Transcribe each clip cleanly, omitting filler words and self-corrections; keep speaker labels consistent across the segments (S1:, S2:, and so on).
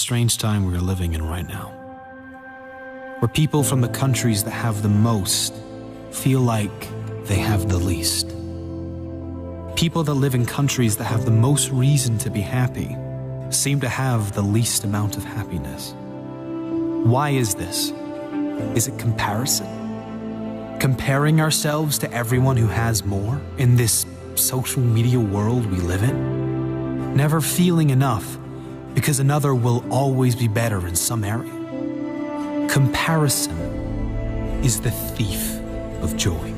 S1: strange time we are living in right now, where people from the countries that have the most feel like they have the least. People that live in countries that have the most reason to be happy seem to have the least amount of happiness. Why is this? Is it comparison? Comparing ourselves to everyone who has more in this social media world we live in? Never feeling enough because another will always be better in some area. Comparison is the thief of joy.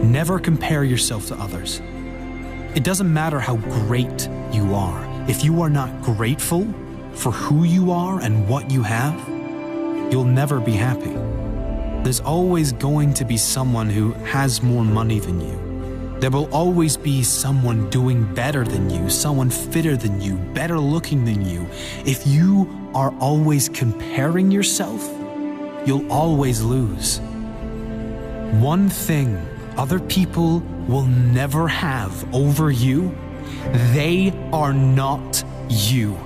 S1: Never compare yourself to others. It doesn't matter how great you are. If you are not grateful for who you are and what you have, you'll never be happy. There's always going to be someone who has more money than you. There will always be someone doing better than you, someone fitter than you, better looking than you. If you are always comparing yourself, you'll always lose. One thing other people will never have over you: they are not you.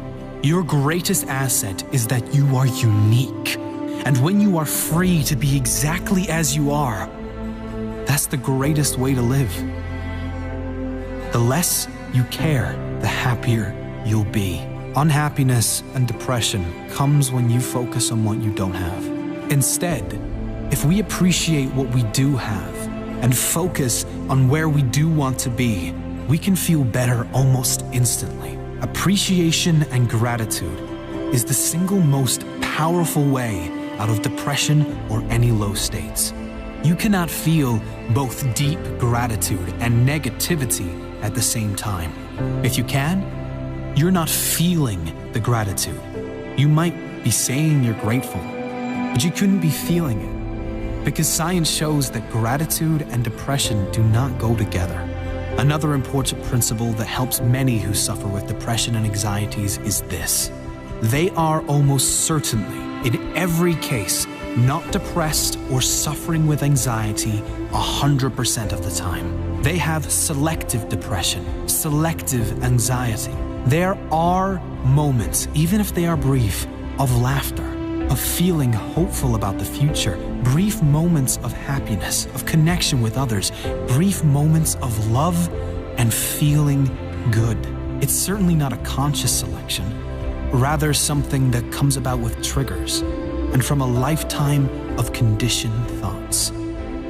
S1: Your greatest asset is that you are unique. And when you are free to be exactly as you are, that's the greatest way to live. The less you care, the happier you'll be. Unhappiness and depression comes when you focus on what you don't have. Instead, if we appreciate what we do have and focus on where we do want to be, we can feel better almost instantly. Appreciation and gratitude is the single most powerful way out of depression or any low states. You cannot feel both deep gratitude and negativity at the same time. If you can, you're not feeling the gratitude. You might be saying you're grateful, but you couldn't be feeling it, because science shows that gratitude and depression do not go together. Another important principle that helps many who suffer with depression and anxieties is this: they are almost certainly, in every case, not depressed or suffering with anxiety 100% of the time. They have selective depression, selective anxiety. There are moments, even if they are brief, of laughter, of feeling hopeful about the future, brief moments of happiness, of connection with others, brief moments of love and feeling good. It's certainly not a conscious selection, rather something that comes about with triggers and from a lifetime of conditioned thoughts.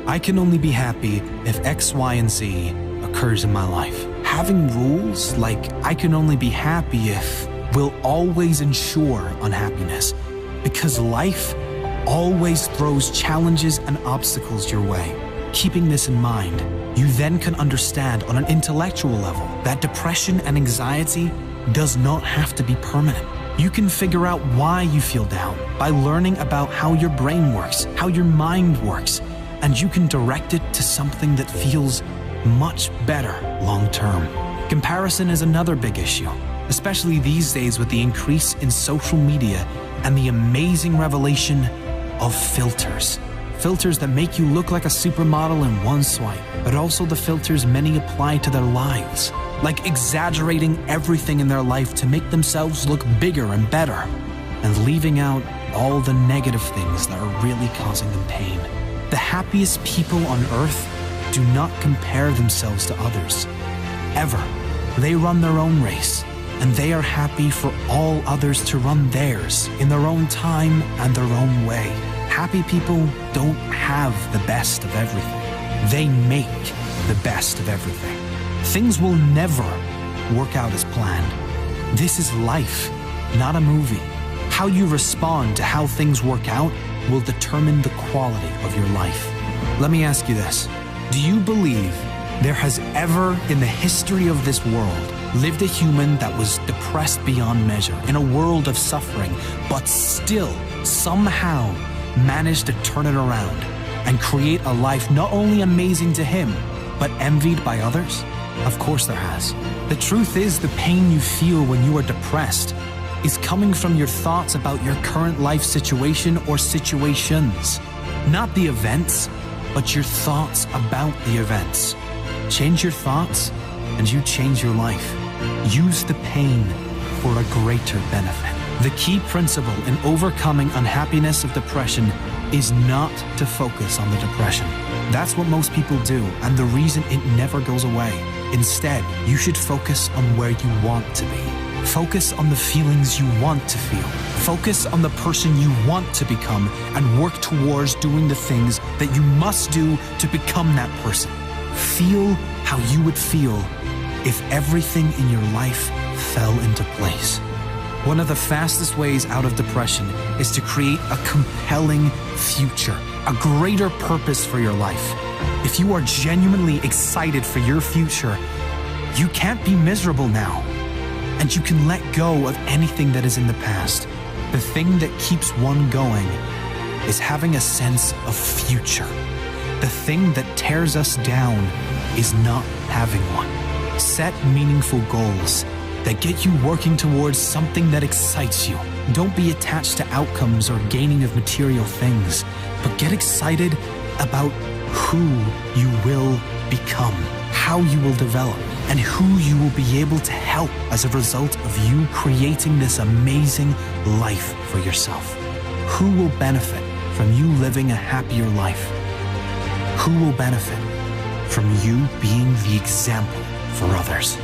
S1: I can only be happy if X, Y, and Z occurs in my life. Having rules like I can only be happy if will always ensure unhappiness, because life always throws challenges and obstacles your way. Keeping this in mind, you then can understand on an intellectual level that depression and anxiety does not have to be permanent. You can figure out why you feel down by learning about how your brain works, how your mind works, and you can direct it to something that feels much better long term. Comparison is another big issue, especially these days with the increase in social media and the amazing revelation of filters. Filters that make you look like a supermodel in one swipe, but also the filters many apply to their lives, like exaggerating everything in their life to make themselves look bigger and better, and leaving out all the negative things that are really causing them pain. The happiest people on earth do not compare themselves to others, ever. They run their own race, and they are happy for all others to run theirs in their own time and their own way. Happy people don't have the best of everything. They make the best of everything. Things will never work out as planned. This is life, not a movie. How you respond to how things work out will determine the quality of your life. Let me ask you this. Do you believe there has ever, in the history of this world, lived a human that was depressed beyond measure, in a world of suffering, but still, somehow, managed to turn it around and create a life not only amazing to him, but envied by others? Of course there has. The truth is, the pain you feel when you are depressed is coming from your thoughts about your current life situation or situations. Not the events, but your thoughts about the events. Change your thoughts and you change your life. Use the pain for a greater benefit. The key principle in overcoming unhappiness of depression is not to focus on the depression. That's what most people do, and the reason it never goes away. Instead, you should focus on where you want to be. Focus on the feelings you want to feel. Focus on the person you want to become and work towards doing the things that you must do to become that person. Feel how you would feel if everything in your life fell into place. One of the fastest ways out of depression is to create a compelling future, a greater purpose for your life. If you are genuinely excited for your future, you can't be miserable now. And you can let go of anything that is in the past. The thing that keeps one going is having a sense of future. The thing that tears us down is not having one. Set meaningful goals that get you working towards something that excites you. Don't be attached to outcomes or gaining of material things, but get excited about who you will become, how you will develop, and who you will be able to help as a result of you creating this amazing life for yourself. Who will benefit from you living a happier life? Who will benefit from you being the example for others?